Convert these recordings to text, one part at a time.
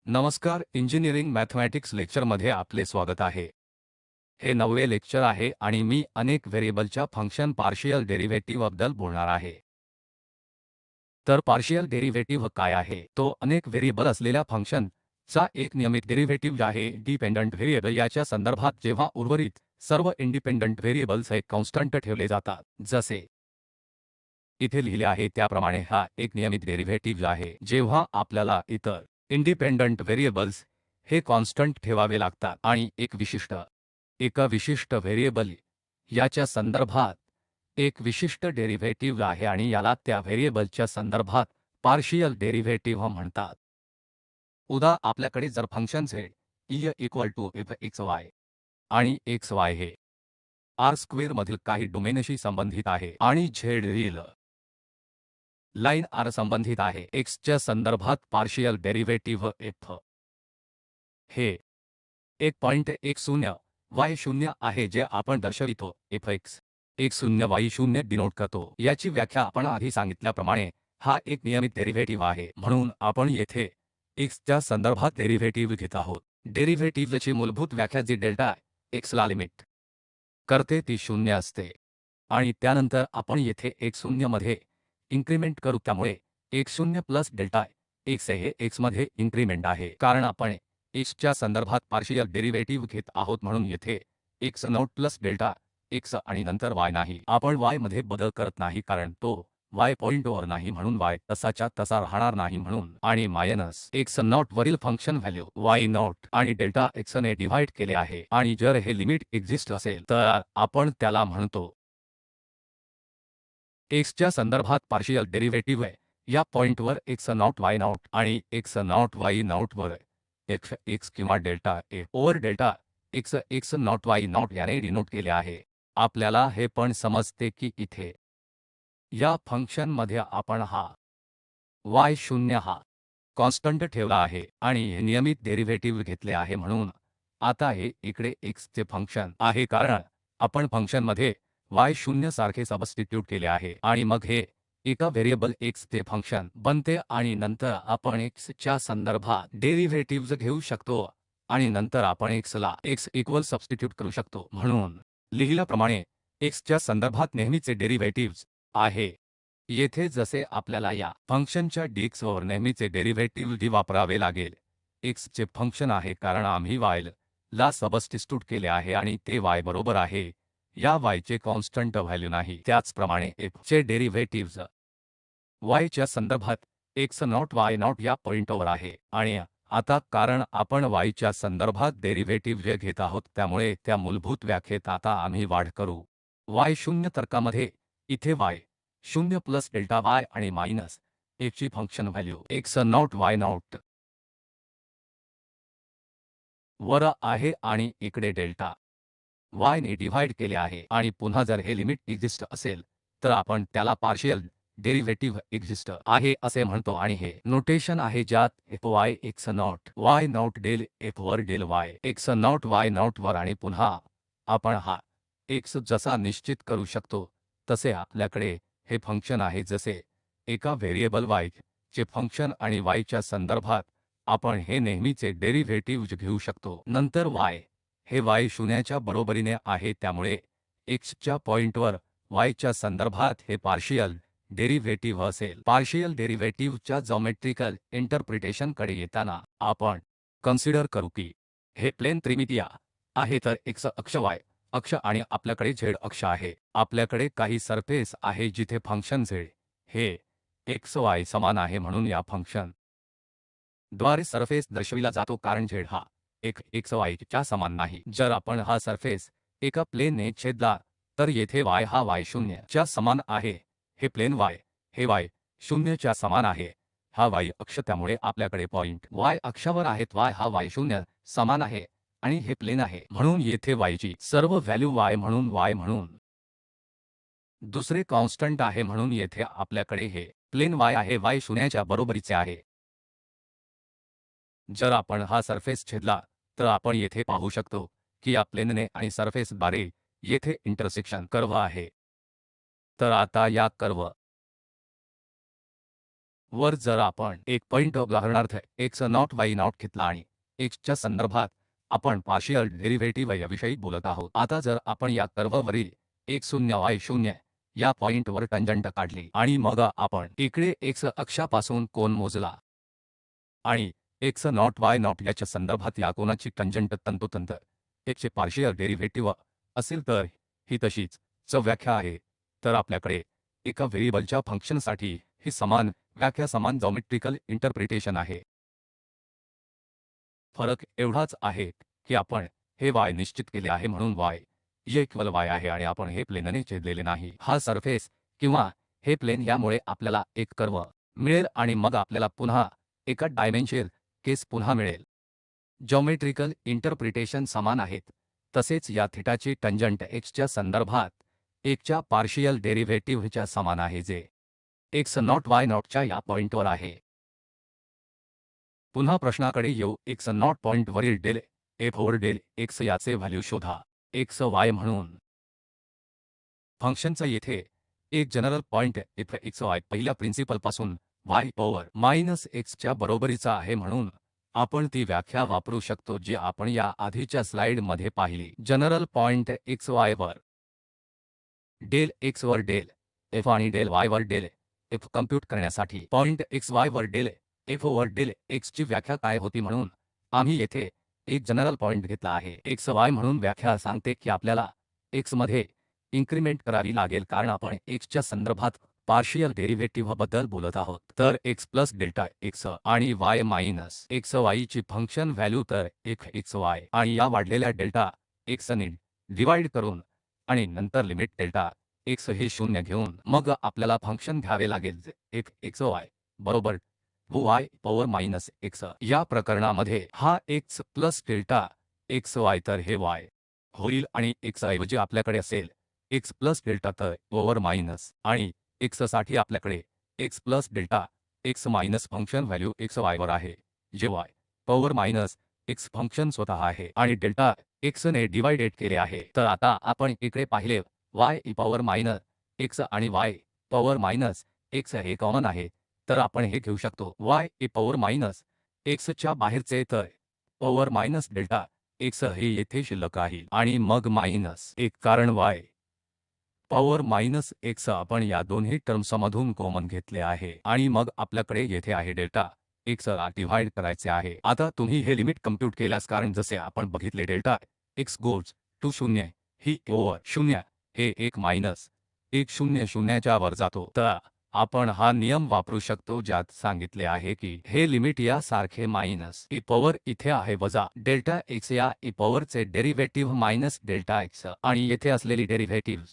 नमस्कार. Engineering mathematics लेक्चरमध्ये आपले स्वागत आहे. हे 9वे लेक्चर आहे आणि मी अनेक व्हेरिएबलच्या फंक्शन पार्शियल डेरिव्हेटिव्हबद्दल बोलणार आहे. तर पार्शियल डेरिव्हेटिव्ह काय आहे? तो अनेक व्हेरिएबल असलेल्या फंक्शनचा एक नियमित डेरिव्हेटिव्ह आहे. डिपेंडंट व्हेरिएबल याच्या संदर्भात जेव्हा उर्वरित सर्व इंडिपेंडंट व्हेरिएबल्स एक कॉन्स्टंट ठेवले जातात, जसे इथे लिहिले आहे त्याप्रमाणे हा एक नियमित डेरिव्हेटिव्ह आहे. जेव्हा आपल्याला इतर इंडिपेंडंट व्हेरिएबल्स हे कॉन्स्टंट ठेवावे लागतात आणि एका विशिष्ट व्हेरिएबल याच्या संदर्भात एक विशिष्ट डेरिव्हेटिव्ह आहे आणि याला त्या व्हेरिएबलच्या संदर्भात पार्शियल डेरिव्हेटिव्ह म्हणतात. आपल्याकडे जर function z equal to fxy आणि xy हे r स्क्वेअर मधील काही डोमेनशी संबंधित आहे आणि z रील लाइन r संबंधित आहे x च्या संदर्भात पार्शियल डेरिव्हेटिव्ह f हे 1.10 y0 आहे जे आपण दर्शवितो fx 10 y0 डिनोट करतो. याची व्याख्या आपण आधी सांगितल्याप्रमाणे हा एक नियमित डेरिव्हेटिव्ह आहे. म्हणून आपण येथे x च्या संदर्भात डेरिव्हेटिव्ह घेत आहोत. डेरिव्हेटिव्हची मूलभूत व्याख्या जी डेल्टा x ला लिमिट करते ती 0 असते आणि त्यानंतर आपण येथे x0 मध्ये इन्क्रिमेंट करू. त्यामुळे x0 प्लस डेल्टा x हे x मध्ये इन्क्रिमेंट आहे. कारण आपण x च्या संदर्भात पार्शियल डेरिव्हेटिव्ह घेत आहोत म्हणून येथे x not plus delta x आणि नंतर y नाही. आपण y मध्ये बदल करत नाही कारण तो y पॉइंटवर नाही म्हणून y तसाच्या तसा राहणार नाही म्हणून आणि मायनस x नॉट वरील फंक्शन व्हॅल्यू y नॉट आणि डेल्टा x ने डिव्हाइड केले आहे आणि जर हे लिमिट एक्झिस्ट असेल तर आपण त्याला म्हणतो x च्या संदर्भात पार्शियल डेरिव्हेटिव्ह या पॉइंटवर x नॉट y नॉट आणि x नॉट y नॉट वर f x किंवा delta a over delta x not y not याने डिनोट केले आहे. आपल्याला हे पण समजते की इथे या फंक्शनमध्ये आपण हा y0 हा कॉन्स्टंट ठेवला आहे आणि हे नियमित डेरिव्हेटिव्ह घेतले आहे म्हणून आता हे इकडे x चे फंक्शन आहे कारण आपण फंक्शनमध्ये y0 सारखे सबस्टिट्यूट केले आहे आणि मग हे एका व्हेरिएबल x चे फंक्शन बनते आणि नंतर आपण x च्या संदर्भात डेरिव्हेटिव्हज घेऊ शकतो आणि नंतर आपण x ला x इक्वल सबस्टिट्यूट करू शकतो. म्हणून लिहिल्याप्रमाणे x च्या संदर्भात नेहमीचे डेरिव्हेटिव्हज आहे. येथे जसे आपल्याला या फंक्शनच्या dx वर नेहमीचे डेरिव्हेटिव्ह d वापरावे लागेल. x चे फंक्शन आहे कारण आम्ही y ला सबस्टिट्यूट केले आहे आणि ते y बरोबर आहे या y चे कॉन्स्टंट व्हॅल्यू नाही. त्याचप्रमाणे f चे डेरिव्हेटिव्हज y च्या संदर्भात x नॉट y नॉट या पॉइंटवर आहे आणि आता कारण आपण y च्या संदर्भात डेरिव्हेटिव्ह घेत आहोत त्यामुळे त्या मूलभूत व्याख्येत आता आम्ही वाढ करू. y0 तर्कामध्ये इथे y0 प्लस डेल्टा y आणि मायनस f ची function value x not y not वर आहे आणि इकडे डेल्टा y ने डिव्हाइड केले आहे आणि पुन्हा जर हे लिमिट एक्झिस्ट असेल तर आपण त्याला पार्शियल डेरिव्हेटिव्ह एक्झिस्ट आहे असे म्हणतो आणि हे नोटेशन आहे ज्यात fy x not y not del f वर del y x not y not वर आणि पुन्हा आपण हा x जसा निश्चित करू शकतो तसे आपल्याकडे हे फंक्शन आहे जसे एका व्हेरिएबल y चे फंक्शन आणि y च्या संदर्भात आपण हे नेहमीचे डेरिव्हेटिव्ह घेऊ शकतो. नंतर y हे y0 च्या बरोबरीने आहे त्यामुळे x च्या पॉइंटवर y च्या संदर्भात हे पार्शियल डेरिव्हेटिव्ह असेल. पार्शियल डेरिव्हेटिव्हच्या जॉमेट्रिकल इंटरप्रिटेशन कडे येताना आपण कन्सिडर करू की हे प्लेन त्रिमितीय आहे तर x अक्ष y अक्ष आणि आपल्याकडे z अक्ष आहे. आपल्याकडे काही सरफेस आहे जिथे फंक्शन z हे x y समान आहे म्हणून या फंक्शन द्वारे सरफेस दर्शविला जातो कारण z हा एक x y च्या समान नाही. जर आपण हा सरफेस एका प्लेनने छेदला तर येथे y हा y0 च्या समान आहे. हे प्लेन y हे y0 च्या समान आहे. हा y अक्ष त्यामुळे आपल्याकडे पॉइंट y अक्षावर आहेत y हा y0 समान आहे आणि हे प्लेन आहे म्हणून येथे y ची सर्व व्हॅल्यू y म्हणून दुसरे कॉन्स्टंट आहे म्हणून येथे आपल्याकडे हे प्लेन y आहे y0 च्या बरोबरीचे आहे. जर आपण हा सरफेस छेदला तर आपण येथे पाहू शकतो की या प्लेनने आणि सरफेसद्वारे येथे इंटरसेक्शन कर्व आहे. तर आता या कर्व वर जर आपण एक पॉइंट उदाहरणार्थ x नॉट y नॉट घेतला आणि x च्या संदर्भात आपण पार्शियल डेरिव्हेटिव्ह याविषयी बोलत आहोत। आता जर आपण या कर्व्हवरील x0 y0 या पॉइंटवर टंजंट काढली आणि मग आपण इकडे x अक्षापासून कोन मोजला आणि x नॉट y नॉट याच्या संदर्भात या कोनाची टंजंट तंतोतंत x चे पार्शियल डेरिव्हेटिव्ह असेल तर ही तशीच व्याख्या आहे। तर आपल्याकडे एका व्हेरिएबलच्या फंक्शनसाठी ही समान व्याख्या समान जॉमेट्रिकल इंटरप्रिटेशन आहे। फरक एवढाच आहे की आपण हे y निश्चित केले आहे म्हणून y इक्वल y आहे आणि आपण हे प्लेनने छेदलेले नाही। हा सरफेस किंवा हे प्लेन यामुळे आपल्याला एक कर्व मिळेल आणि मग आपल्याला पुन्हा एका डायमेन्शनल केस पुन्हा मिळेल। जॉमेट्रिकल इंटरप्रिटेशन समान आहेत। तसेच या थीटाची टंजंट x च्या संदर्भात 1 च्या पार्शियल डेरिव्हेटिव्हच्या समान आहे जे x नॉट y नॉटच्या या पॉइंटवर आहे। पुन्हा प्रश्नाकडे येऊ x नॉट पॉइंटवरील del f over del x याचे व्हॅल्यू शोधा x y म्हणून फंक्शनचा येथे एक general point f x y पहिल्या प्रिन्सिपलपासून y पॉवर मायनस x च्या बरोबरीचा आहे म्हणून आपण ती व्याख्या वापरू शकतो जी आपण या आधीच्या स्लाइडमध्ये पाहिली। जनरल पॉइंट x y वर डेल x वर डेल f आणि डेल y वर डेल f कम्प्यूट करण्यासाठी पॉइंट x y वर del f over del x ची व्याख्या काय होती म्हणून आम्ही येथे एक जनरल पॉइंट घेतला आहे x y म्हणून व्याख्या सांगते की आपल्याला x मध्ये इन्क्रिमेंट करावी लागेल कारण आपण x च्या संदर्भात पार्शियल डेरिव्हेटिव्ह बद्दल बोलत आहोत। तर x प्लस डेल्टा x आणि y मायनस x y ची फंक्शन व्हॅल्यू तर f x y आणि या वाढलेल्या डेल्टा x ने डिवाइड करून आणि नंतर लिमिट डेल्टा x हे 0 घेऊन मग आपल्याला फंक्शन घ्यावे लागेल जे f x y बरोबर y पॉवर मायनस x या प्रकरणामध्ये हा x plus delta x y तर हे y होईल आणि x ऐवजी आपल्याकडे असेल x प्लस डेल्टा तर ओव्हर मायनस आणि x साठी आपल्याकडे x plus delta x minus function value x y वर आहे जे y power minus x function स्वतः आहे आणि डेल्टा x ने डिवाइडेड केले आहे। तर आता आपण इकडे पाहिले y पॉवर मायनस x आणि y पॉवर मायनस x हे कॉमन आहे तर आपण हे घेऊ शकतो y पॉवर मायनस x च्या बाहेरचे तर पॉवर मायनस डेल्टा x हे येथे शिल्लक आहे आणि मग मायनस 1 कारण y पॉवर मायनस x आपण या दोन्ही टर्म्समधून कॉमन घेतले आहे आणि मग आपल्याकडे येथे आहे डेल्टा x ला डिव्हाइड करायचे आहे। आता तुम्ही हे लिमिट कम्प्यूट केल्यास कारण जसे आपण बघितले डेल्टा x गोज टू 0 ही ओव्हर 0 हे 1 मायनस 1 0 0 च्या वर जातो। तर आपण हा नियम वापरू शकतो ज्यात सांगितले आहे की हे लिमिट या सारखे मायनस e पॉवर इथे आहे वजा डेल्टा x या e पॉवरचे डेरिव्हेटिव्ह मायनस डेल्टा x आणि येथे असलेली डेरिव्हेटिव्ह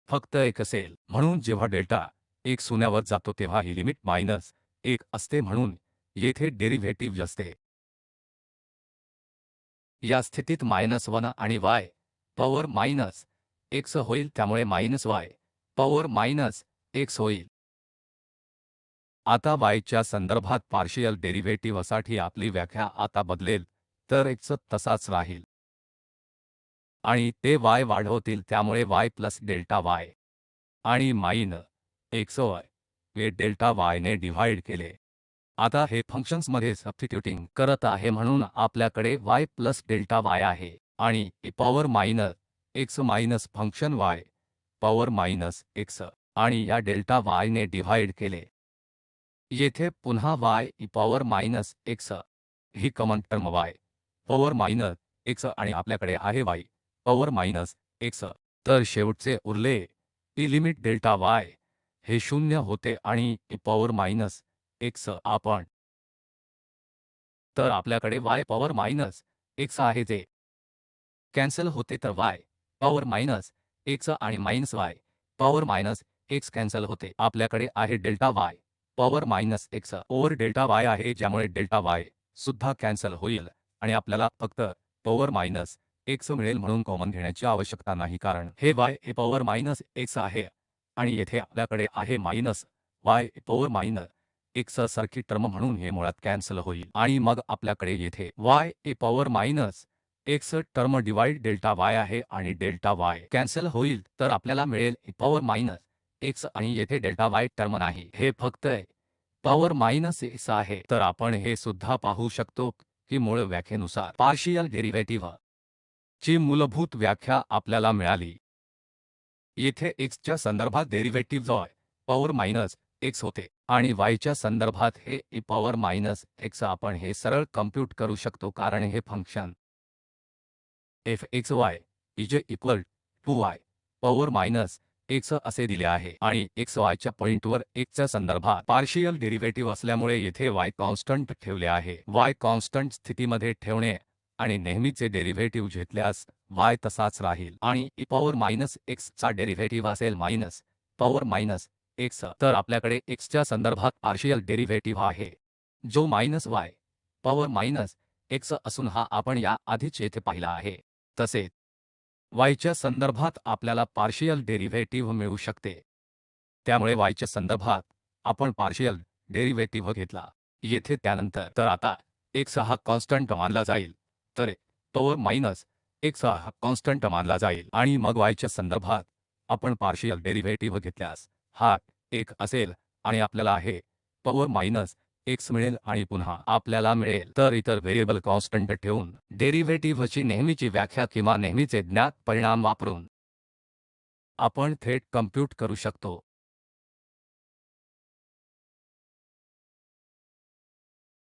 फक्त 1 असेल म्हणून जेव्हा डेल्टा 1 शून्यावर जातो तेव्हा ही लिमिट मायनस 1 असते म्हणून येथे डेरिव्हेटिव्ह असते। या स्थितीत मायनस 1 आणि y पॉवर मायनस x होईल त्यामुळे minus y power minus x होईल। आता y च्या संदर्भात पार्शियल डेरिव्हेटिव्हसाठी आपली व्याख्या आता बदलेल तर x तसाच राहील आणि ते y वाढवतील त्यामुळे y प्लस डेल्टा y आणि माइन x y हे डेल्टा y ने डिव्हाइड केले। आता हे फंक्शन्समध्ये सबस्टिट्यूटिंग करत आहे म्हणून आपल्याकडे y प्लस डेल्टा y आहे आणि e power minus x minus function y power minus x आणि या डेल्टा y ने डिव्हाइड केले। येथे पुन्हा y e power minus x ही common term y power minus x आणि आपल्याकडे आहे y पॉवर मायनस x तर शेवटचे उरले ती लिमिट डेल्टा y हे 0 होते आणि e पॉवर मायनस x आपण तर आपल्याकडे y पॉवर मायनस x आहे जे कॅन्सल होते तर y पॉवर मायनस x आणि minus y power minus x cancel होते। आपल्याकडे आहे delta y power minus x over delta y आहे ज्यामुळे डेल्टा y सुद्धा कॅन्सल होईल आणि आपल्याला फक्त पॉवर मायनस x मिळेल म्हणून कॉमन घेण्याची आवश्यकता नाही कारण हे y हे पॉवर मायनस x आहे आणि येथे आपल्याकडे आहे minus y power minus x सारखी टर्म म्हणून हे मुळात कॅन्सल होईल आणि मग आपल्याकडे येथे y e power minus x term divide delta y आहे आणि डेल्टा y कॅन्सल होईल तर आपल्याला मिळेल e पॉवर मायनस x आणि येथे डेल्टा y टर्म नाही हे फक्त पॉवर मायनस x आहे. तर आपण हे सुद्धा पाहू शकतो की मूळ व्याख्येनुसार पार्शियल डेरिव्हेटिव्ह ची मूलभूत व्याख्या आपल्याला मिळाली. येथे x च्या संदर्भात derivative y power minus x होते आणि y च्या संदर्भात हे e पॉवर मायनस x. आपण हे सरळ कम्प्यूट करू शकतो कारण हे function fxy is equal to y power minus x असे दिले आहे आणि xy च्या पॉइंटवर x च्या संदर्भात पार्शियल डेरिव्हेटिव्ह असल्यामुळे येथे y कॉन्स्टंट ठेवले आहे. y कॉन्स्टंट स्थितीमध्ये ठेवणे आणि नेहमीचे डेरिव्हेटिव्ह घेतल्यास y तसाच राहील आणि e पॉवर मायनस x चा डेरिव्हेटिव्ह असेल मायनस पॉवर मायनस x. तर आपल्याकडे x च्या संदर्भात पार्शियल डेरिव्हेटिव्ह आहे जो minus y power minus x असून हा आपण या आधीच येथे पाहिला आहे. तसेच y च्या संदर्भात आपल्याला पार्शियल डेरिव्हेटिव्ह मिळू शकते. त्यामुळे y च्या संदर्भात आपण पार्शियल डेरिव्हेटिव्ह घेतला येथे त्यानंतर. तर आता x हा कॉन्स्टंट मानला जाईल तर पॉवर मायनस x हा कॉन्स्टंट मानला जाईल आणि मग y च्या संदर्भात आपण पार्शियल डेरिव्हेटिव्ह घेतल्यास हा 1 असेल आणि आपल्याला आहे पॉवर मायनस x मिळेल आणि पुन्हा आपल्याला मिळेल. तर इतर व्हेरिएबल कॉन्स्टंट ठेवून डेरिव्हेटिव्हची नेहमीची व्याख्या किंवा नेहमीचे ज्ञात परिणाम वापरून आपण थेट कम्प्यूट करू शकतो.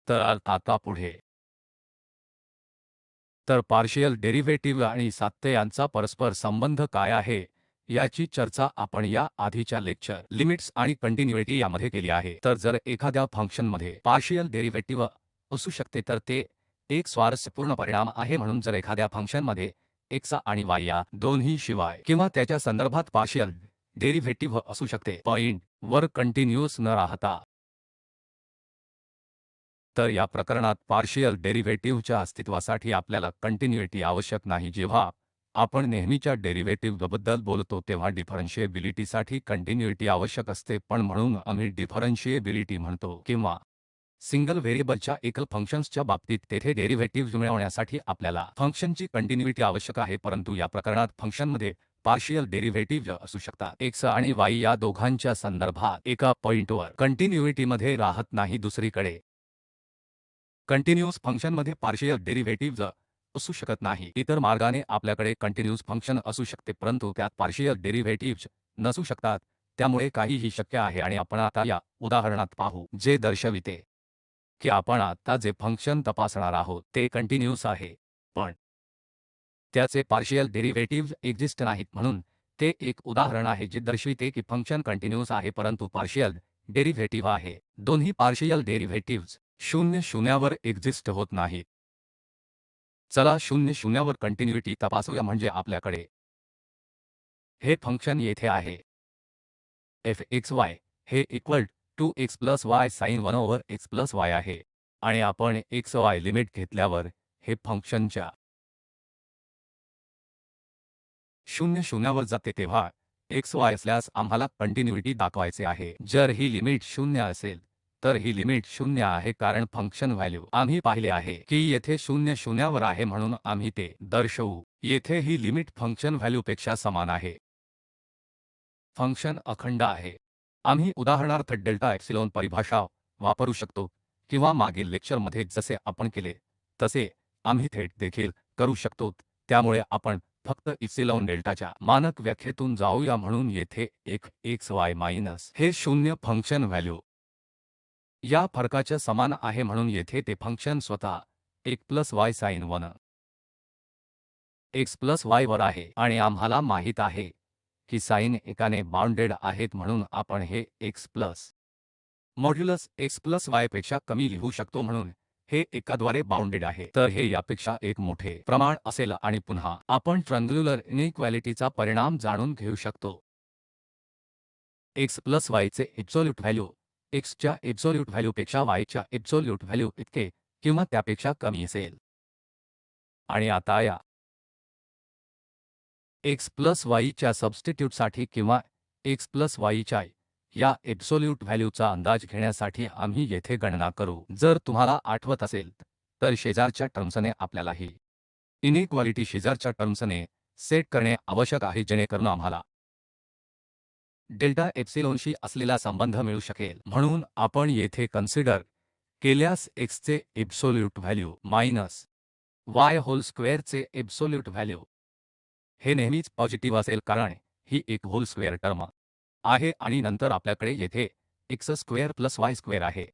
तर आता पुढे तर पार्शियल डेरिव्हेटिव्ह आणि सात्य यांचा परस्पर संबंध काय आहे याची चर्चा आपण या आधीच्या लेक्चर लिमिट्स आणि कंटिन्युइटी यामध्ये केली आहे. तर जर एखाद्या फंक्शनमध्ये पार्शियल डेरिव्हेटिव्ह असू शकते तर ते एक स्वारस्यपूर्ण परिणाम आहे. म्हणून जर एखाद्या फंक्शनमध्ये x आणि y या दोन्ही शिवाय किंवा त्याच्या संदर्भात पार्शियल डेरिव्हेटिव्ह असू शकते पॉइंट वर कंटिन्यूअस न राहता, तर या प्रकरणात पार्शियल डेरिव्हेटिव्हच्या अस्तित्वासाठी आपल्याला कंटिन्युइटी आवश्यक नाही. जेव्हा आपण नेहमीच्या डेरिव्हेटिव्हबद्दल बोलतो तेव्हा डिफरन्शिएबिलिटीसाठी कंटिन्युइटी आवश्यक असते. पण म्हणून आम्ही डिफरन्शिएबिलिटी म्हणतो किंवा सिंगल व्हेरिएबलच्या एकल फंक्शन्सच्या बाबतीत तेथे डेरिव्हेटिव्ह मिळवण्यासाठी आपल्याला फंक्शनची कंटिन्युइटी आवश्यक आहे. परंतु या प्रकरणात फंक्शनमध्ये पार्शियल डेरिव्हेटिव्ह असू शकतात. x आणि y या दोघांच्या संदर्भात एका पॉइंटवर कंटिन्युइटीमध्ये राहत नाही. दुसरीकडे कंटिन्यूअस फंक्शनमध्ये पार्शियल डेरिव्हेटिव्हज असू शकत नाही. इतर मार्गाने आपल्याकडे कंटिन्यूअस फंक्शन असू शकते परंतु त्यात पार्शियल डेरिव्हेटिव्हज नसू शकतात. त्यामुळे काहीही शक्य आहे आणि आपण आता या उदाहरणात पाहू जे दर्शविते की आपण आता जे फंक्शन तपासणार आहोत ते कंटिन्यूअस आहे पण त्याचे पार्शियल डेरिव्हेटिव्हज एक्झिस्ट नाहीत. म्हणून ते एक उदाहरण आहे जे दर्शविते की फंक्शन कंटिन्यूअस आहे परंतु पार्शियल डेरिव्हेटिव्ह आहे. दोन्ही पार्शियल डेरिव्हेटिव्हज 0 वर एक्झिस्ट होत नाहीत. चला 0 वर कंटिन्युइटी तपासूया. म्हणजे आपल्याकडे हे फंक्शन येथे आहे fxy हे equal to x plus y sine 1 over x plus y आहे आणि आपण xy लिमिट घेतल्यावर हे फंक्शनच्या 0 वर जाते तेव्हा xy असल्यास आम्हाला कंटिन्युइटी दाखवायचे आहे. जर ही लिमिट 0 असेल तर ही लिमिट 0 आहे कारण फंक्शन व्हॅल्यू आम्ही पाहिले आहे की येथे 0 वर आहे म्हणून आम्ही ते दर्शवू. येथे ही लिमिट फंक्शन व्हॅल्यूपेक्षा समान आहे. फंक्शन अखंड आहे. आम्ही उदाहरणार्थ डेल्टा एप्सिलॉन परिभाषा वापरू शकतो किंवा मागील लेक्चरमध्ये जसे आपण केले तसे आम्ही थेट देखील करू शकतो. त्यामुळे आपण फक्त इप्सिलॉन डेल्टाच्या मानक व्याख्येतून जाऊया. म्हणून येथे एक xy मायनस हे 0 फंक्शन व्हॅल्यू या फरकाच्या समान आहे म्हणून येथे ते फंक्शन स्वतः 1 plus y sine 1 x plus y वर आहे आणि आम्हाला माहित आहे की साइन एकाने बाउंडेड आहेत म्हणून आपण हे x plus modulus x plus y पेक्षा कमी लिहू शकतो म्हणून हे एकाद्वारे बाउंडेड आहे. तर हे यापेक्षा एक मोठे प्रमाण असेल आणि पुन्हा आपण ट्रायंग्युलर इनइक्वालिटीचा परिणाम जाणून घेऊ शकतो. x प्लस y चे एब्सोल्यूट व्हॅल्यू x च्या एब्सोल्यूट व्हॅल्यूपेक्षा y च्या एब्सोल्यूट व्हॅल्यू इतके किंवा त्यापेक्षा कमी असेल. आणि आता या x प्लस y च्या सबस्टिट्यूटसाठी किंवा x प्लस y च्या या एब्सोल्यूट व्हॅल्यूचा अंदाज घेण्यासाठी आम्ही येथे गणना करू. जर तुम्हाला आठवत असेल तर शेजारच्या टर्म्सने आपल्याला ही इनइक्वालिटी शेजारच्या टर्म्सने सेट करणे आवश्यक आहे जेणेकरून आम्हाला डेल्टा एप्सिलॉनशी असलेला संबंध मिळू शकेल। म्हणून आपण येथे कन्सिडर केल्यास x चे absolute value minus y whole स्क्वेअरचे एब्सोल्यूट व्हॅल्यू हे नेहमीच पॉझिटिव्ह असेल, कारण ही एक होल स्क्वेअर टर्म आहे आणि नंतर आपल्याकडे येथे x square plus y square आहे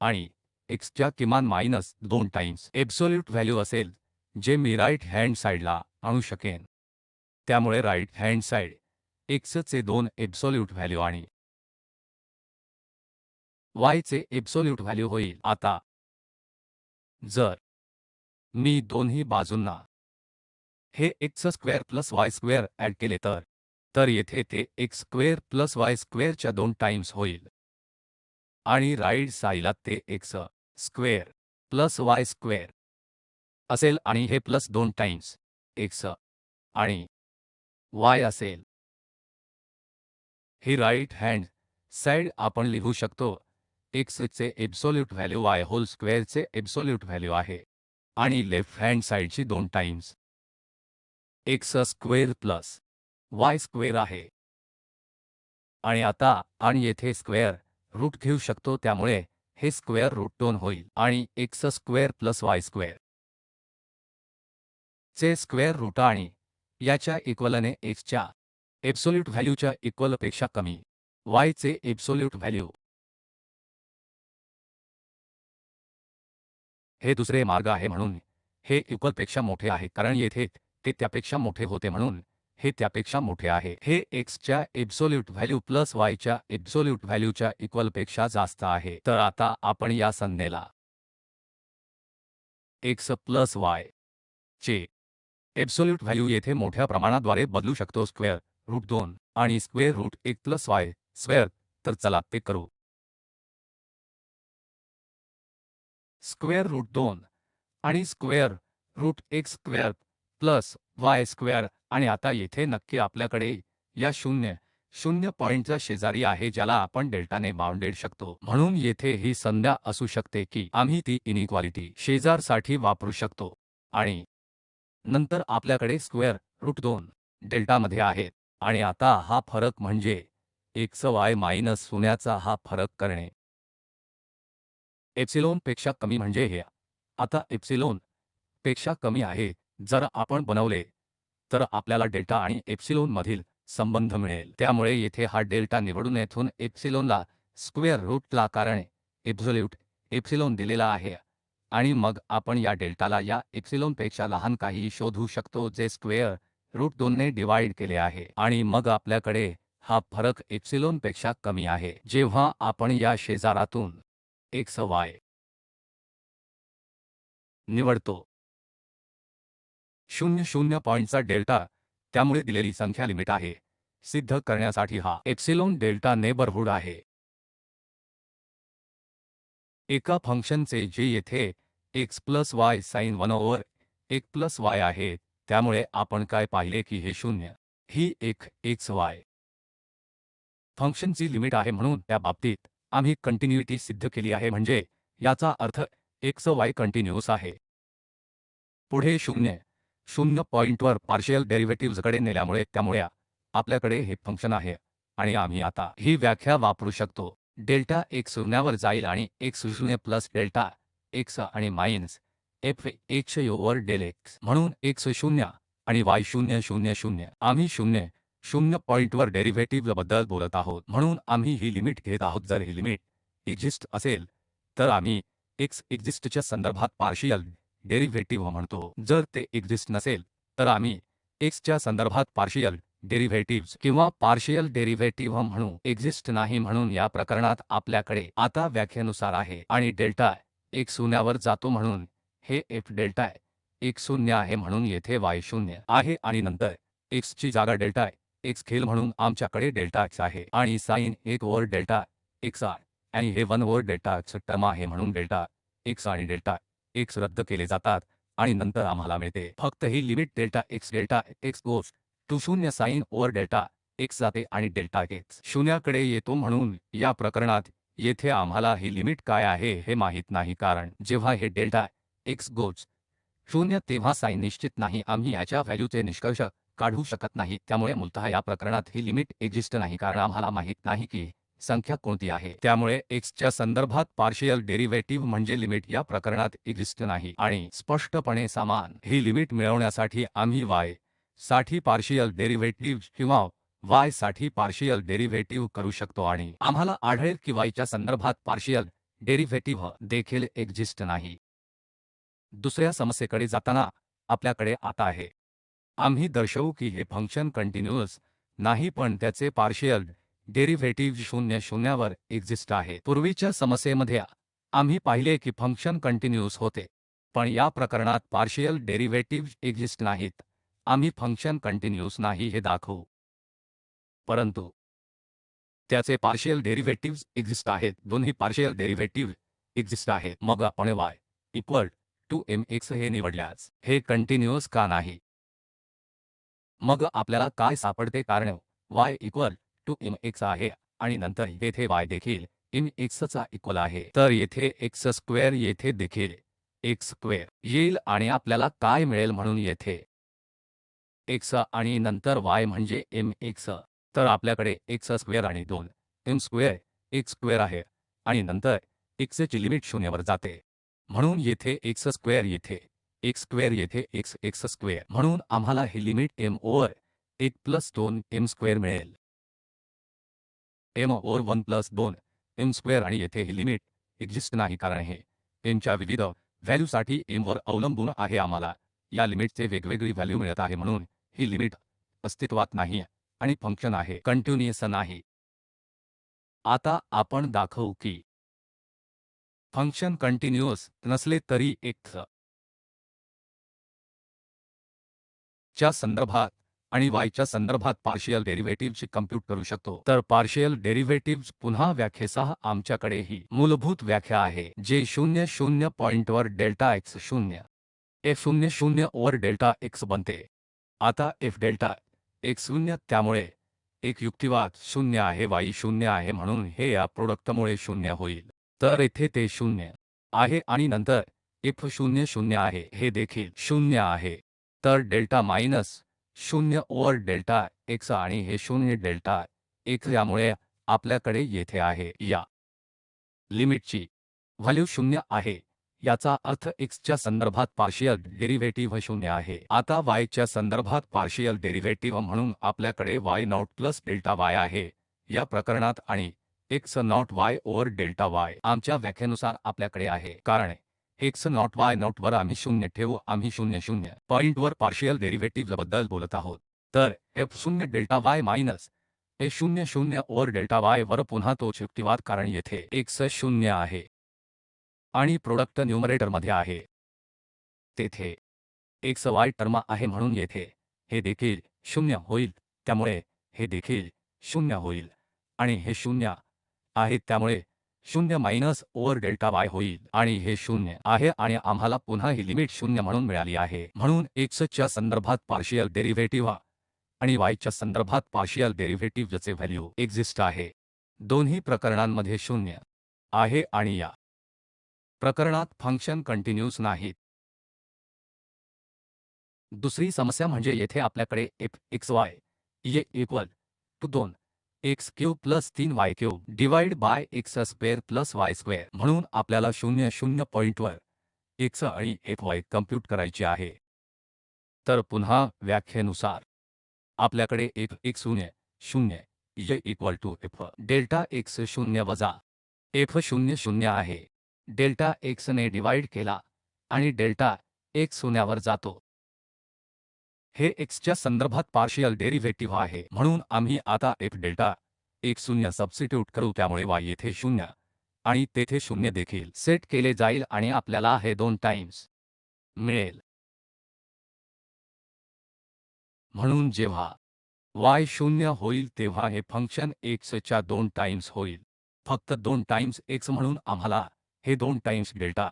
आणि x च्या किमान मायनस 2 टाइम्स एब्सोल्यूट व्हॅल्यू असेल, जे मी राईट हँड साइडला आणू शकेन। त्यामुळे राईट हँड साइड x चे 2 एब्सोल्यूट व्हॅल्यू आणि y चे एब्सोल्यूट व्हॅल्यू होईल। आता जर मी दोन्ही बाजूंना हे x square plus y square add केले तर येथे ते x स्क्वेअर प्लस y स्क्वेअरच्या 2 टाइम्स होईल आणि राईट साइडला ते x square plus y square असेल आणि हे प्लस 2 टाइम्स x आणि y असेल। ही राईट हँड साइड आपण लिहू शकतो x चे एब्सोल्यूट व्हॅल्यू y होल स्क्वेअरचे एब्सोल्यूट व्हॅल्यू आहे आणि लेफ्ट हँड साइडची 2 times x square plus y square आहे। आणि आता आणि येथे स्क्वेअर रूट घेऊ शकतो, त्यामुळे हे स्क्वेअर रूट 2 होईल आणि x square plus y square चे स्क्वेअर रूट आणि याच्या इक्वलने x च्या एब्सोल्यूट व्हॅल्यूच्या इक्वल पेक्षा कमी y चे एब्सोल्यूट व्हॅल्यू। हे दुसरे मार्ग आहे, म्हणून हे इक्वल पेक्षा मोठे आहे, कारण येथे ते त्यापेक्षा मोठे होते, म्हणून हे त्यापेक्षा मोठे आहे। हे x च्या एब्सोल्यूट व्हॅल्यू प्लस y च्या एब्सोल्यूट व्हॅल्यूच्या इक्वल पेक्षा जास्त आहे। तर आता आपण या संज्ञेला x प्लस y चे एब्सोल्यूट व्हॅल्यू येथे मोठ्या प्रमाणाद्वारे बदलू शकतो, स्क्वेअर रूट 2 आणि square root 1 plus y square. तर चला ते करू। स्क्वेअर रूट 2 आणि square root 1 square plus y square आणि आता येथे नक्की आपल्याकडे या 0 पॉईंटचा शेजारी आहे, ज्याला आपण डेल्टाने बाउंडेड शकतो। म्हणून येथे ही संज्ञा असू शकते की आम्ही ती इनइक्वालिटी शेजारसाठी वापरू शकतो आणि नंतर आपल्याकडे स्क्वेअर रूट 2 डेल्टामध्ये आहेत आणि आता हा फरक म्हणजे x y मायनस शून्याचा हा फरक करणे एप्सिलॉन पेक्षा कमी म्हणजे हे आता एप्सिलॉन पेक्षा कमी आहे। जर आपण बनवले तर आपल्याला डेल्टा आणि एप्सिलॉन मधील संबंध मिळेल। त्यामुळे येथे हा डेल्टा निवडून येथून एप्सिलॉनला स्क्वेअर रूटला, कारण एब्सोल्यूट एप्सिलॉन दिलेला आहे आणि मग आपण या डेल्टाला या एप्सिलॉनपेक्षा लहान काहीही शोधू शकतो, जे स्क्वेअर रूट 2 ने डिवाइड केले आहे आणि मग आपल्याकडे हा फरक एप्सिलॉनपेक्षा कमी आहे। जेव्हा आपण या शेजारातून x y निवडतो 0 पॉईंटचा डेल्टा, त्यामुळे दिलेली संख्या लिमिट आहे सिद्ध करण्यासाठी हा एप्सिलॉन डेल्टा नेबरहूड आहे एका फंक्शनचे, जे येथे x plus y sine 1 over 1 plus y आहे। त्यामुळे आपण काय पाहिले की हे 0 ही एक x y फंक्शनची लिमिट आहे, म्हणून त्या बाबतीत आम्ही कंटिन्युइटी सिद्ध केली आहे, म्हणजे याचा अर्थ x y कंटिन्यूअस आहे। पुढे 0 पॉईंटवर पार्शियल डेरिव्हेटिव्हजकडे नेल्यामुळे, त्यामुळे आपल्याकडे हे फंक्शन आहे आणि आम्ही आता ही व्याख्या वापरू शकतो डेल्टा x शून्यावर जाईल आणि x 0 प्लस डेल्टा x आणि minus f x over del x, म्हणून x 0 आणि y 0 0 0। आम्ही 0 पॉईंटवर डेरिव्हेटिव्ह बद्दल बोलत आहोत, म्हणून आम्ही ही लिमिट घेत आहोत। जर ही लिमिट एक्झिस्ट असेल तर आम्ही x एक्झिस्टच्या संदर्भात पार्शियल डेरिव्हेटिव्ह म्हणतो। जर ते एक्झिस्ट नसेल तर आम्ही x च्या संदर्भात पार्शियल डेरिव्हेटिव्हज किंवा पार्शियल डेरिव्हेटिव्ह म्हणू। एक्झिस्ट नाही, म्हणून या प्रकरणात आपल्याकडे आता व्याख्येनुसार आहे आणि डेल्टा x शून्यावर जातो, म्हणून हे f डेल्टा x 0 आहे, म्हणून येथे y 0 आहे आणि नंतर x ची जागा डेल्टा x घेईल, म्हणून आमच्याकडे डेल्टा x आहे आणि साइन 1 ओव्हर डेल्टा x आहे आणि हे 1 ओव्हर डेल्टा x टर्म आहे, म्हणून डेल्टा x आणि डेल्टा x रद्द केले जातात आणि नंतर आम्हाला मिळते फक्त ही limit delta x goes to 0 sine over delta x जाते आणि डेल्टा x शून्याकडे येतो। म्हणून या प्रकरणात येथे आम्हाला ही लिमिट काय आहे हे माहित नाही, कारण जेव्हा हे डेल्टा x गोज 0 तेव्हा साइन निश्चित नाही। आम्ही याच्या व्हॅल्यूचे निष्कर्ष काढू शकत नाही. त्यामुळे मूलतः या प्रकरणात ही लिमिट एक्झिस्ट नाही, कारण आम्हाला माहित नाही की संख्या कोणती आहे. त्यामुळे x च्या संदर्भात पार्शियल डेरिव्हेटिव्ह म्हणजे लिमिट या प्रकरणात एक्झिस्ट नाही. आणि स्पष्टपणे समान ही लिमिट मिळवण्यासाठी आम्ही y साठी पार्शियल डेरिव्हेटिव्ह किंवा y साठी पार्शियल डेरिव्हेटिव्ह करू शकतो आणि आम्हाला आढळेल की y च्या संदर्भात पार्शियल डेरिव्हेटिव्ह देखील एक्झिस्ट नाही. दुसऱ्या समस्येकडे जाताना आपल्याकडे आता आहे. आम्ही दर्शवू की हे फंक्शन कंटिन्यूअस नाही, पण त्याचे पार्शियल डेरिव्हेटिव्ह 0 वर एक्झिस्ट आहे. पूर्वीच्या समस्येमध्ये आम्ही पाहिले की फंक्शन कंटिन्यूअस होते, पण या प्रकरणात पार्शियल डेरिव्हेटिव्ह एक्झिस्ट नाहीत. आम्ही फंक्शन कंटिन्यूअस नाही हे दाखवू, परंतु त्याचे पार्शियल डेरिव्हेटिव्हज एक्झिस्ट आहेत. दोन्ही पार्शियल डेरिव्हेटिव्ह एक्झिस्ट आहेत. मग आपण y इक्वल टू mx हे निवडल्यास हे कंटिन्यूअस का नाही? मग आपल्याला काय सापडते, कारण y इक्वल टू mx आहे आणि नंतर येथे y देखील mx चा इक्वल आहे. तर येथे x स्क्वेअर येथे देखील x स्क्वेअर येईल आणि आपल्याला काय मिळेल, म्हणून येथे x आणि नंतर y म्हणजे mx. तर आपल्याकडे x स्क्वेअर आणि 2 m स्क्वेअर x स्क्वेअर आहे आणि नंतर x ची लिमिट 0 वर जाते, म्हणून येथे x स्क्वेअर येथे x स्क्वेअर येथे x स्क्वेअर, म्हणून आम्हाला ही limit m over 1 plus 2 m square मिळेल. m over 1 plus 2 m square आणि येथे ही लिमिट एक्झिस्ट नाही, कारण हे m च्या विविध व्हॅल्यूसाठी m वर अवलंबून आहे. आम्हाला या लिमिटचे वेगवेगळी व्हॅल्यू मिळत आहे, म्हणून ही लिमिट अस्तित्वात नाही आणि फंक्शन आहे कंटिन्यूअस नाही. आता आपण दाखवू की फंक्शन कंटिन्यूअस नसले तरी x च्या संदर्भात आणि y च्या संदर्भात पार्शियल डेरिव्हेटिव्हची कम्प्यूट करू शकतो. तर पार्शियल डेरिव्हेटिव्हज पुन्हा व्याख्येसह आमच्याकडे ही मूलभूत व्याख्या आहे, जे 0 पॉइंटवर delta x 0 f 0 over delta x बनते. आता f डेल्टा x 0, त्यामुळे एक युक्तिवाद 0 आहे, y 0 आहे, म्हणून हे या प्रोडक्टमुळे 0 होईल. तर येथे ते 0 आहे आणि नंतर f 0 आहे, हे देखील 0 आहे. तर delta minus 0 over delta x आणि हे 0 डेल्टा x, यामुळे आपल्याकडे येथे आहे या लिमिटची व्हॅल्यू 0 आहे. याचा अर्थ x च्या संदर्भात पार्शियल डेरिव्हेटिव्ह 0 आहे. आता y च्या संदर्भात पार्शियल डेरिव्हेटिव्ह म्हणून आपल्याकडे y not plus delta y आहे या प्रकरणात आणि x not y over delta y आमच्या व्याख्येनुसार आपल्याकडे आहे, कारण x नॉट y नॉट वर आम्ही 0 ठेवू. आम्ही 0 पॉइंटवर पार्शियल डेरिव्हेटिव्हबद्दल बोलत आहोत. तर f 0 डेल्टा y मायनस हे 0 ओव्हर डेल्टा y वर पुन्हा तोच युक्तिवाद, कारण येथे x 0 आहे आणि प्रोडक्ट न्यूमरेटरमध्ये आहे. तेथे x y टर्म आहे, म्हणून येथे हे देखील 0 होईल, त्यामुळे हे देखील 0 होईल आणि हे 0 आहे, त्यामुळे 0 मायनस ओव्हर डेल्टा y होईल आणि हे 0 आहे आणि आम्हाला पुन्हा ही लिमिट 0 म्हणून मिळाली आहे. म्हणून x च्या संदर्भात पार्शियल डेरिव्हेटिव्ह आणि y च्या संदर्भात पार्शियल डेरिव्हेटिव्हचे व्हॅल्यू एक्झिस्ट आहे. दोन्ही प्रकरणांमध्ये 0 आहे आणि या प्रकरणात फंक्शन कंटिन्यूअस नाहीत. दुसरी समस्या म्हणजे येथे आपल्याकडे fxy ये equal to 2x cube plus 3y cube divide by x square plus y square, म्हणून आपल्याला 0 पॉइंटवर x आणि fy कम्प्यूट करायची आहे. तर पुन्हा व्याख्येनुसार आपल्याकडे x 0 y equal to f delta x 0 वजा f 0 आहे. डेल्टा x ने डिवाइड केला आणि डेल्टा x 0 वर जातो. हे x च्या संदर्भात पार्शियल डेरिव्हेटिव्ह आहे, म्हणून आम्ही आता f डेल्टा x 0 सबस्टिट्यूट करू, त्यामुळे y येथे 0 आणि तेथे 0 देखील सेट केले जाईल आणि आपल्याला हे 2 टाइम्स मिळेल. म्हणून जेव्हा y 0 होईल तेव्हा हे फंक्शन x च्या 2 टाइम्स होईल, फक्त 2 टाइम्स x, म्हणून आम्हाला हे 2 टाइम्स डेल्टा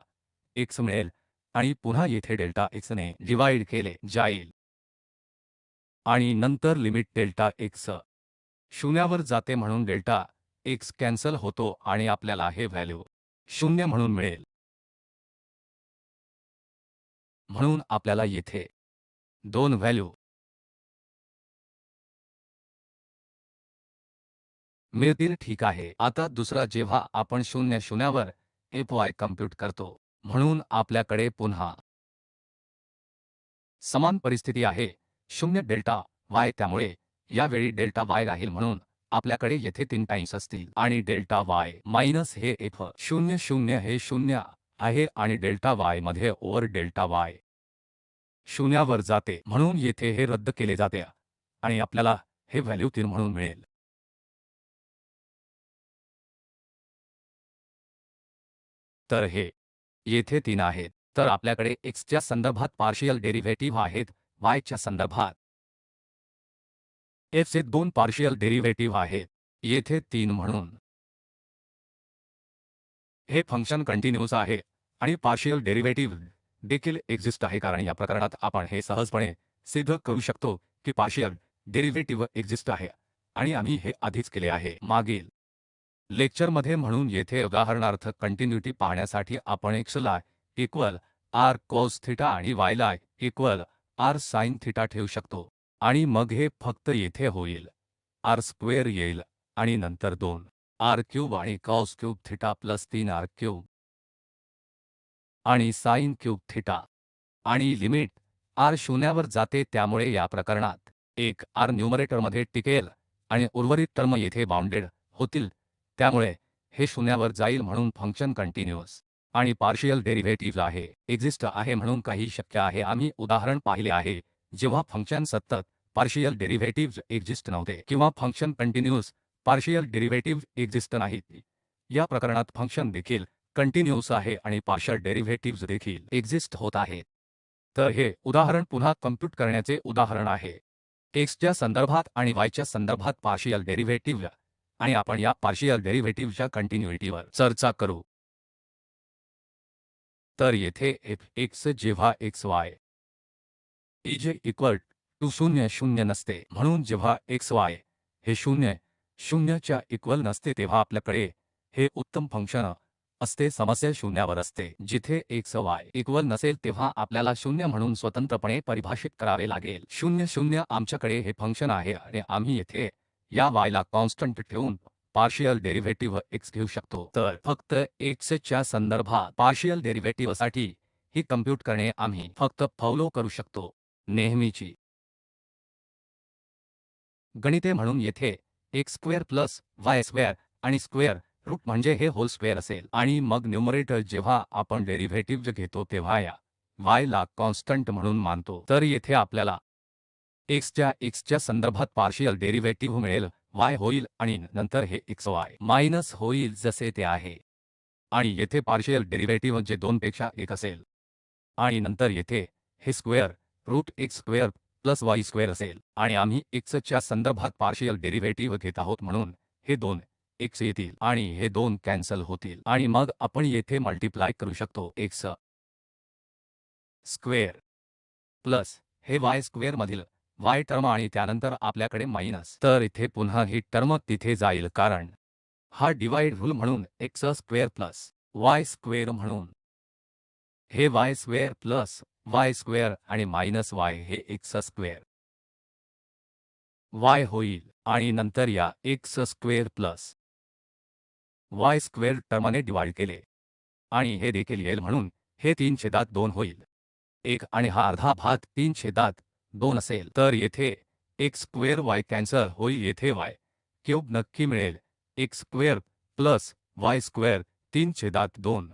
x मिळेल आणि पुन्हा येथे डेल्टा x ने डिवाइड केले जाईल आणि नंतर लिमिट डेल्टा x 0 वर जाते, म्हणून डेल्टा x कॅन्सल होतो आणि आपल्याला हे व्हॅल्यू 0 म्हणून मिळेल. म्हणून आपल्याला येथे 2 व्हॅल्यू मिळतील, ठीक आहे. आता दुसरा, जेव्हा आपण 0 0वर fy कम्प्यूट करतो, म्हणून आपल्याकडे पुन्हा समान परिस्थिती आहे, 0 डेल्टा y, त्यामुळे यावेळी डेल्टा y राहील, म्हणून आपल्याकडे येथे 3 टाइम्स असतील आणि डेल्टा y मायनस हे f 0 0 हे 0 आहे आणि डेल्टा y मध्ये ओव्हर डेल्टा y 0 वर जाते, म्हणून येथे हे रद्द केले जाते आणि आपल्याला हे व्हॅल्यू 3 म्हणून मिळेल. तर हे येथे 3 आहेत. तर आपल्याकडे x च्या संदर्भात पार्शियल डेरिव्हेटिव्ह आहेत, y च्या संदर्भात f चे 2 पार्शियल डेरिव्हेटिव्ह आहेत, येथे 3, म्हणून हे फंक्शन कंटिन्यूअस आहे आणि पार्शियल डेरिव्हेटिव्ह देखील एक्झिस्ट आहे, कारण या प्रकरणात आपण हे सहजपणे सिद्ध करू शकतो की पार्शियल डेरिव्हेटिव्ह एक्झिस्ट आहे आणि आम्ही हे आधीच केले आहे मागील लेक्चरमध्ये. म्हणून येथे उदाहरणार्थ कंटिन्युटी पाहण्यासाठी आपण x ला इक्वल r cos थीटा आणि y ला इक्वल r sin थीटा ठेवू शकतो आणि मग हे फक्त येथे होईल, r स्क्वेअर येईल आणि नंतर 2 r क्यूब आणि cos cube theta plus 3 r cube आणि sin क्यूब थीटा आणि लिमिट r 0 वर जाते, त्यामुळे या प्रकरणात एक r न्यूमरेटरमध्ये टिकेल आणि उर्वरित टर्म येथे बाउंडेड होतील, त्यामुळे हे 0 वर जाईल, म्हणून फंक्शन कंटिन्यूअस आणि पार्शियल डेरिव्हेटिव्ह आहे, एक्झिस्ट आहे, म्हणून काही शक्य आहे. आम्ही उदाहरण पाहिले आहे जेव्हा फंक्शन सतत पार्शियल डेरिव्हेटिव्ह एक्झिस्ट नव्हते किंवा function continuous partial derivative exist नाहीत. या प्रकरणात फंक्शन देखील कंटिन्यूअस आहे आणि पार्शियल डेरिव्हेटिव्हज देखील एक्झिस्ट होत आहेत. तर हे उदाहरण पुन्हा कम्प्यूट करण्याचे उदाहरण आहे, x च्या संदर्भात आणि y च्या संदर्भात पार्शियल डेरिव्हेटिव्ह, आणि आपण या पार्शियल डेरिव्हेटिव्हच्या कंटिन्युइटीवर चर्चा करू. तर येथे f(x) जेव्हा xy इज इक्वल टू 0 0 नसते, म्हणून जेव्हा xy हे 0 0 च्या इक्वल नसते, तेव्हा आपल्याकडे हे उत्तम फंक्शन असते. समस्या 0 वर असते, जिथे xy इक्वल नसेल तेव्हा आपल्याला 0 म्हणून स्वतंत्रपणे परिभाषित करावे लागेल. 0 0 आमच्याकडे हे फंक्शन आहे आणि आम्ही येथे या y ला कॉन्स्टंट ठेवून पार्शियल डेरिव्हेटिव्ह x घेऊ शकतो. तर फक्त x च्या संदर्भात पार्शियल डेरिव्हेटिव्हसाठी ही कम्प्यूट करणे आम्ही फक्त फॉलो करू शकतो नेहमीची गणिते, म्हणून येथे x square plus y square आणि स्क्वेअर रूट म्हणजे हे होल स्क्वेअर असेल आणि मग न्यूमरेटर जेव्हा आपण डेरिव्हेटिव्ह घेतो तेव्हा या y ला कॉन्स्टंट म्हणून मानतो. तर येथे आपल्याला x च्या संदर्भात पार्शियल डेरिव्हेटिव्ह मिळेल, y होईल आणि नंतर हे xy मायनस होईल जसे ते आहे आणि येथे पार्शियल डेरिव्हेटिव्ह जे 2 पेक्षा 1 असेल आणि नंतर येथे हे square root x square plus y square असेल आणि आम्ही x च्या संदर्भात पार्शियल डेरिव्हेटिव्ह घेत आहोत, म्हणून हे 2 x येतील आणि हे 2 कॅन्सल होतील आणि मग आपण येथे मल्टिप्लाय करू शकतो x स्क्वेअर प्लस हे y स्क्वेअर मधील y टर्म आणि त्यानंतर आपल्याकडे मायनस. तर इथे पुन्हा ही टर्म तिथे जाईल, कारण हा डिवाइड रूल, म्हणून x square plus y square, म्हणून हे y square plus y square आणि मायनस y हे x स्क्वेअर y होईल आणि नंतर या x square plus y square टर्मने डिवाइड केले आणि हे देखील येईल, म्हणून हे 3/2 होईल 1 आणि हा अर्धा भाग 3/2 असेल. तर येथे x स्क्वेअर y कॅन्सल होईल, येथे y क्यूब नक्की मिळेल, x square plus y square 3/2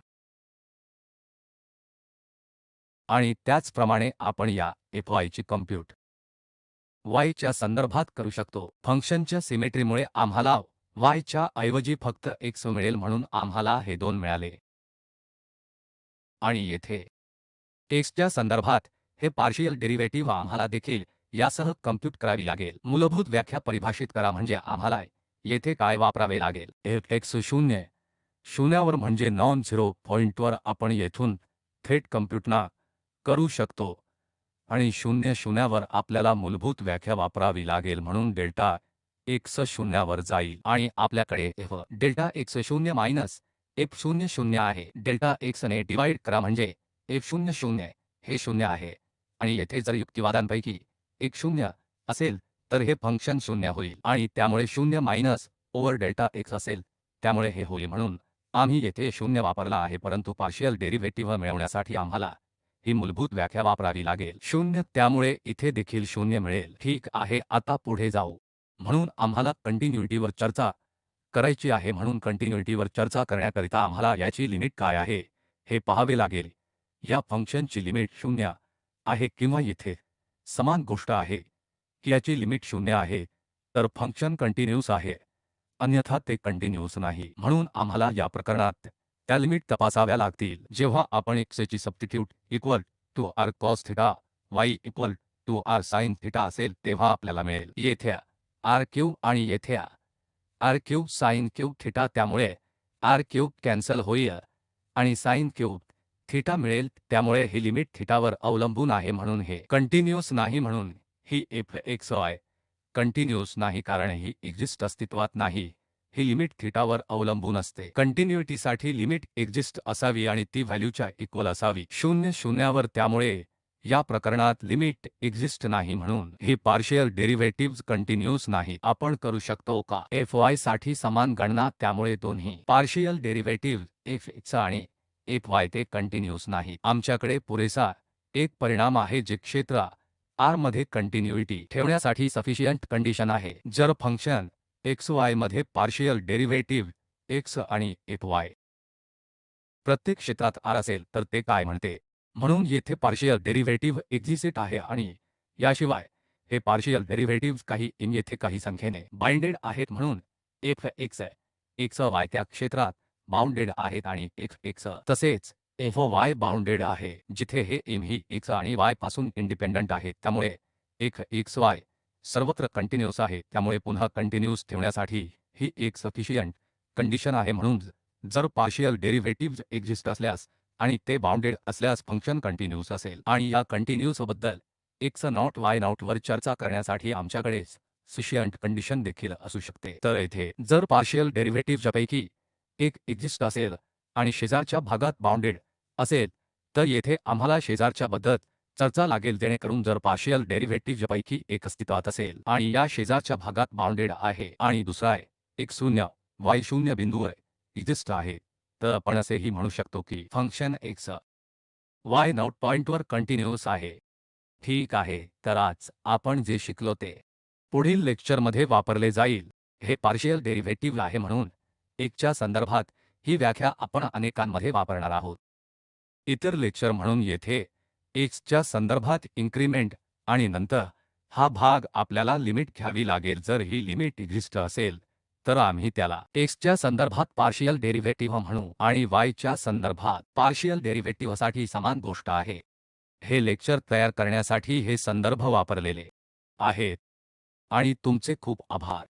आणि त्याचप्रमाणे आपण या fy ची कम्प्यूट y च्या संदर्भात करू शकतो. फंक्शनच्या सिमेट्रीमुळे आम्हाला y च्या ऐवजी फक्त x मिळेल, म्हणून आम्हाला हे 2 मिळाले आणि येथे x च्या संदर्भात हे पार्शियल डेरिव्हेटिव्ह आम्हाला देखील यासह कम्प्यूट करावी लागेल. मूलभूत व्याख्या परिभाषित करा, म्हणजे आम्हाला येथे काय वापरावे लागेल, f(x) 0 0 वर म्हणजे नॉन झिरो पॉइंटवर आपण येथून थेट कम्प्यूटना करू शकतो आणि 0 0 वर आपल्याला मूलभूत व्याख्या वापरावी लागेल, म्हणून डेल्टा x 0 वर जाईल आणि आपल्याकडे f delta x 0 minus f 0 0 आहे. डेल्टा x ने डिवाइड करा म्हणजे f 0 0 हे 0 आहे आणि येथे जर युक्तिवादांपैकी एक 0 असेल तर हे फंक्शन 0 होईल आणि त्यामुळे 0 मायनस ओव्हर डेल्टा x असेल, त्यामुळे हे होईल म्हणून आम्ही येथे 0 वापरला आहे, परंतु पार्शियल डेरिव्हेटिव्ह मिळवण्यासाठी आम्हाला ही मूलभूत व्याख्या वापरावी लागेल 0, त्यामुळे इथे देखील 0 मिळेल. ठीक आहे, आता पुढे जाऊ. म्हणून आम्हाला कंटिन्युइटीवर चर्चा करायची आहे, म्हणून कंटिन्युइटीवर चर्चा करण्याकरिता आम्हाला याची लिमिट काय आहे हे पाहावे लागेल. या फंक्शनची लिमिट 0 आहे किंवा येथे समान गोष्ट आहे की याची लिमिट 0 आहे, तर फंक्शन कंटिन्यूस आहे, अन्यथा ते कंटिन्यूस नाही. म्हणून आम्हाला या प्रकरणात त्या लिमिट तपासाव्या लागतील. जेव्हा आपण x ची substitute equal to r cos theta y equal to r sin theta असेल, तेव्हा आपल्याला मिळेल येथे r क्यूब आणि येथे r cube sin cube theta, त्यामुळे r क्यूब कॅन्सल होईल आणि sin क्यूब थीटा मिळेल, त्यामुळे ही लिमिट थीटावर अवलंबून आहे, म्हणून हे कंटिन्यूस नाही. म्हणून ही fxy कंटिन्यूस नाही कारण ही एक्झिस्ट अस्तित्वात नाही. ही लिमिट थीटावर अवलंबून असते. कंटिन्युइटीसाठी लिमिट एक्झिस्ट असावी आणि ती व्हॅल्यूच्या इक्वल असावी 0 वर, त्यामुळे या प्रकरणात लिमिट एक्झिस्ट नाही, म्हणून ही पार्शियल डेरिव्हेटिव्हज कंटिन्यूस नाही. आपण करू शकतो का fy साठी समान गणना, त्यामुळे दोन्ही पार्शियल डेरिव्हेटिव्ह fx आणि fy ते कंटिन्यूस नाही. आमच्याकडे पुरेसा एक परिणाम आहे जे क्षेत्र r मध्ये कंटिन्युइटी ठेवण्यासाठी सफिशियंट कंडिशन आहे. जर फंक्शन xy मध्ये पार्शियल डेरिव्हेटिव्ह x आणि fy प्रत्येक क्षेत्रात r असेल तर ते काय म्हणते, म्हणून येथे पार्शियल डेरिव्हेटिव्ह एक्झिस्ट आहे आणि याशिवाय हे पार्शियल डेरिव्हेटिव्हज काही येथे काही संख्येने बाइंडेड आहेत, म्हणून fx xy त्या क्षेत्रात बाउंडेड आहेत आणि fx तसेच fy बाउंडेड आहे, जिथे हे ही x आणि y पासून इंडिपेंडंट आहेत. त्यामुळे xy सर्वत्र कंटिन्यूस आहे, त्यामुळे पुन्हा कंटिन्यूस ठेवण्यासाठी ही एक सफिशियंट कंडिशन आहे. म्हणून जर पार्शियल डेरिव्हेटिव्हज एक्झिस्ट असल्यास आणि ते बाउंडेड असल्यास फंक्शन कंटिन्यूस असेल. आणि या कंटिन्यूसबद्दल x नॉट y नॉट वर चर्चा करण्यासाठी आमच्याकडे सफिशियंट कंडिशन देखील असू शकते. तर येथे जर पार्शियल डेरिव्हेटिव्हजपैकी एक एक्झिस्ट असेल आणि शेजारच्या भागात बाउंडेड असेल, तर येथे आम्हाला शेजारच्या बद्दल चर्चा लागेल, जेणेकरून जर पार्शियल डेरिव्हेटिव्हजपैकी एक अस्तित्वात असेल आणि या शेजारच्या भागात बाउंडेड आहे आणि दुसरा x0 y0 बिंदूवर एक्झिस्ट आहे, तर आपण असेही म्हणू शकतो की फंक्शन x y नॉट पॉइंटवर कंटिन्यूस आहे. ठीक आहे, तर आज आपण जे शिकलो ते पुढील लेक्चरमध्ये वापरले जाईल. हे पार्शियल डेरिव्हेटिव्ह आहे, म्हणून च्या संदर्भात ही व्याख्या आपण अनेकांमध्ये वापरणार आहोत. इतर लेक्चर म्हणून येथे x च्या संदर्भात इन्क्रिमेंट आणि नंतर हा भाग आपल्याला लिमिट घ्यावी लागेल. जर ही लिमिट एक्झिस्ट असेल तर आम्ही त्याला x च्या संदर्भात पार्शियल डेरिव्हेटिव्ह म्हणू आणि y च्या संदर्भात पार्शियल डेरिव्हेटिव्हसाठी समान गोष्ट आहे. हे लेक्चर तयार करण्यासाठी हे संदर्भ वापरलेले आहेत आणि तुमचे खूप आभार.